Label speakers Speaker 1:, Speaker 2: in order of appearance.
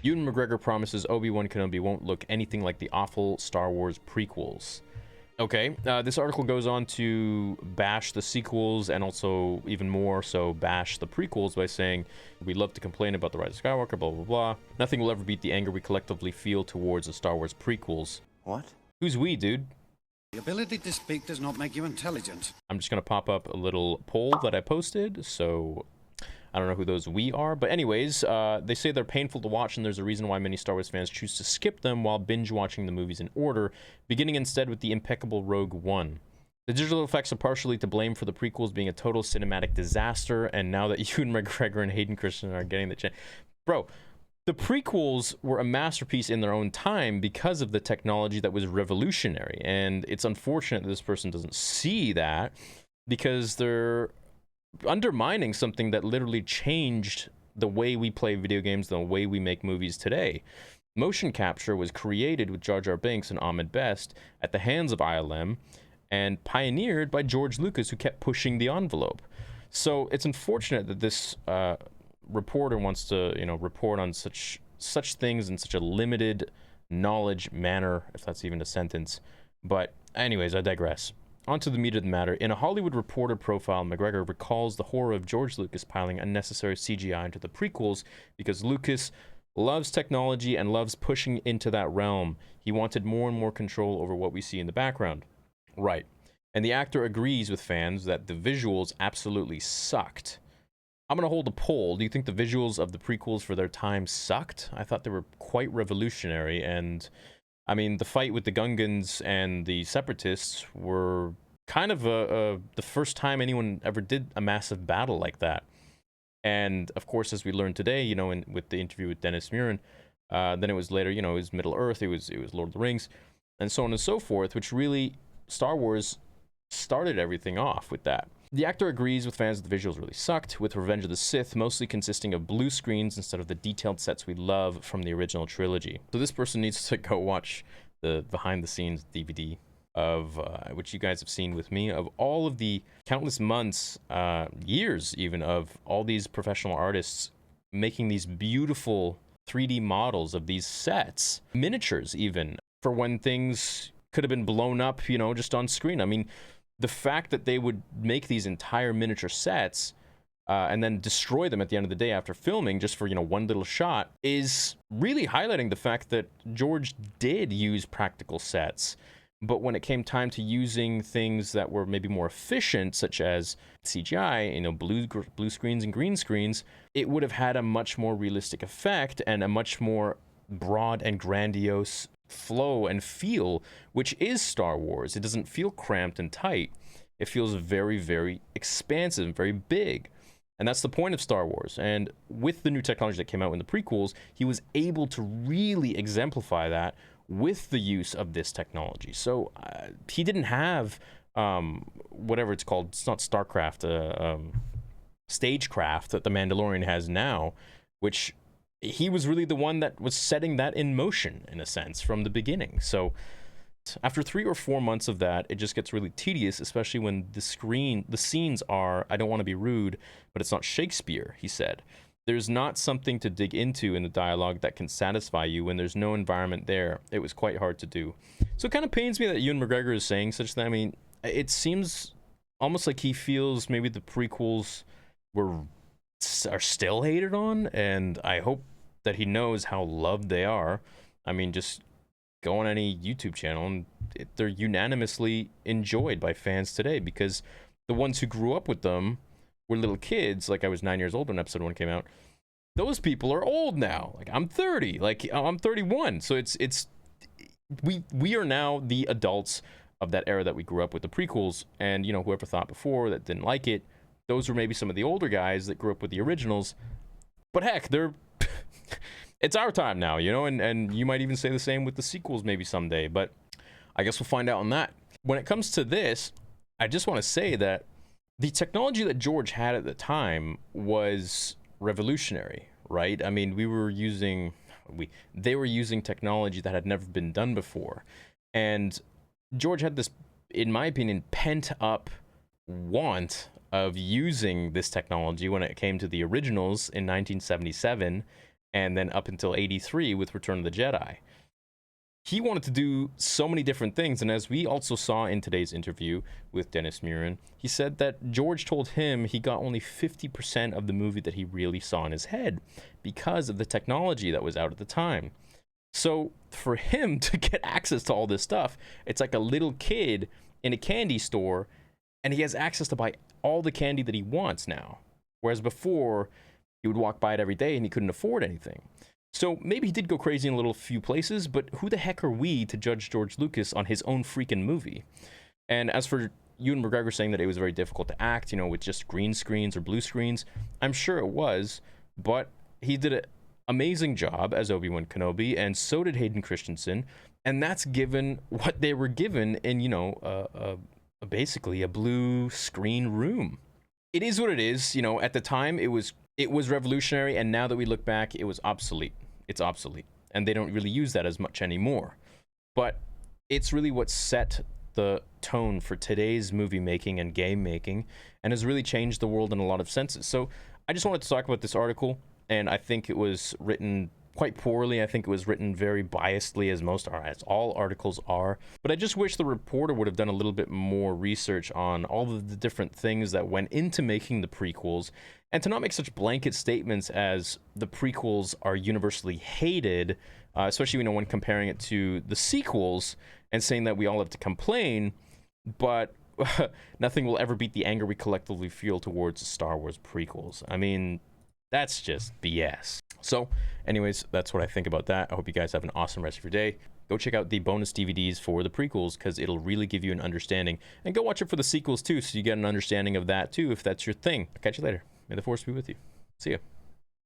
Speaker 1: Ewan McGregor promises Obi-Wan Kenobi won't look anything like the awful Star Wars prequels. Okay, this article goes on to bash the sequels and also even more so bash the prequels by saying, we love to complain about the Rise of Skywalker, blah, blah, blah. Nothing will ever beat the anger we collectively feel towards the Star Wars prequels.
Speaker 2: What?
Speaker 1: Who's we, dude?
Speaker 3: The ability to speak does not make you intelligent.
Speaker 1: I'm just going to pop up a little poll that I posted, so I don't know who those we are. But anyways, they say they're painful to watch, and there's a reason why many Star Wars fans choose to skip them while binge-watching the movies in order, beginning instead with the impeccable Rogue One. The digital effects are partially to blame for the prequels being a total cinematic disaster, and now that Ewan McGregor and Hayden Christensen are getting the chance... Bro, the prequels were a masterpiece in their own time because of the technology that was revolutionary, and it's unfortunate that this person doesn't see that because they're undermining something that literally changed the way we play video games, the way we make movies today. Motion capture was created with Jar Jar Binks and Ahmed Best at the hands of ILM and pioneered by George Lucas, who kept pushing the envelope. So it's unfortunate that this reporter wants to, report on such things in such a limited knowledge manner, if that's even a sentence. But anyways, I digress. On to the meat of the matter. In a Hollywood Reporter profile, McGregor recalls the horror of George Lucas piling unnecessary CGI into the prequels because Lucas loves technology and loves pushing into that realm. He wanted more and more control over what we see in the background. Right. And the actor agrees with fans that the visuals absolutely sucked. I'm going to hold a poll. Do you think the visuals of the prequels for their time sucked? I thought they were quite revolutionary, and I mean, the fight with the Gungans and the Separatists were kind of the first time anyone ever did a massive battle like that. And of course, as we learned today, with the interview with Dennis Muren, then it was later, it was Middle Earth, it was Lord of the Rings, and so on and so forth, which really, Star Wars started everything off with that. The actor agrees with fans that the visuals really sucked, with Revenge of the Sith mostly consisting of blue screens instead of the detailed sets we love from the original trilogy. So this person needs to go watch the behind-the-scenes DVD of, which you guys have seen with me, of all of the countless months, years even, of all these professional artists making these beautiful 3D models of these sets, miniatures even, for when things could have been blown up, just on screen. I mean, the fact that they would make these entire miniature sets and then destroy them at the end of the day after filming just for, one little shot is really highlighting the fact that George did use practical sets. But when it came time to using things that were maybe more efficient, such as CGI, blue screens and green screens, it would have had a much more realistic effect and a much more broad and grandiose flow and feel, which is Star Wars. It doesn't feel cramped and tight. It feels very, very expansive, very big. And that's the point of Star Wars. And with the new technology that came out in the prequels, he was able to really exemplify that with the use of this technology. So he didn't have whatever it's called. It's not StarCraft, stagecraft that the Mandalorian has now, which he was really the one that was setting that in motion, in a sense, from the beginning. So after 3 or 4 months of that, it just gets really tedious, especially when the scenes are, I don't want to be rude, but it's not Shakespeare, he said. There's not something to dig into in the dialogue that can satisfy you when there's no environment there. It was quite hard to do. So it kind of pains me that Ewan McGregor is saying such that. I mean, it seems almost like he feels maybe the prequels are still hated on, and I hope that he knows how loved they are. I mean, just go on any YouTube channel and they're unanimously enjoyed by fans today, because the ones who grew up with them were little kids. Like, I was 9 years old when episode 1 came out. Those people are old now. Like, I'm 30. Like, I'm 31. So we are now the adults of that era that we grew up with the prequels. And, whoever thought before that didn't like it, those were maybe some of the older guys that grew up with the originals. But heck, it's our time now, and you might even say the same with the sequels maybe someday. But I guess we'll find out on that. When it comes to this, I just want to say that the technology that George had at the time was revolutionary, right? I mean, they were using technology that had never been done before. And George had this, in my opinion, pent up want of using this technology when it came to the originals in 1977 and then up until 83 with Return of the Jedi. He wanted to do so many different things, and as we also saw in today's interview with Dennis Muren, he said that George told him he got only 50% of the movie that he really saw in his head because of the technology that was out at the time. So for him to get access to all this stuff, it's like a little kid in a candy store, and he has access to buy all the candy that he wants now. Whereas before, he would walk by it every day and he couldn't afford anything. So maybe he did go crazy in a little few places, but who the heck are we to judge George Lucas on his own freaking movie? And as for Ewan McGregor saying that it was very difficult to act, with just green screens or blue screens, I'm sure it was, but he did an amazing job as Obi-Wan Kenobi, and so did Hayden Christensen, and that's given what they were given in, basically a blue screen room. It is what it is. At the time, it was revolutionary, and now that we look back, it was obsolete. It's obsolete, and they don't really use that as much anymore. But it's really what set the tone for today's movie making and game making, and has really changed the world in a lot of senses. So I just wanted to talk about this article, and I think it was written quite poorly. I think it was written very biasedly, as all articles are. But I just wish the reporter would have done a little bit more research on all of the different things that went into making the prequels, and to not make such blanket statements as the prequels are universally hated, especially when comparing it to the sequels, and saying that we all have to complain, but nothing will ever beat the anger we collectively feel towards the Star Wars prequels. I mean, that's just BS. So, anyways, that's what I think about that. I hope you guys have an awesome rest of your day. Go check out the bonus DVDs for the prequels, because it'll really give you an understanding. And go watch it for the sequels, too, so you get an understanding of that, too, if that's your thing. I'll catch you later. May the Force be with you. See ya.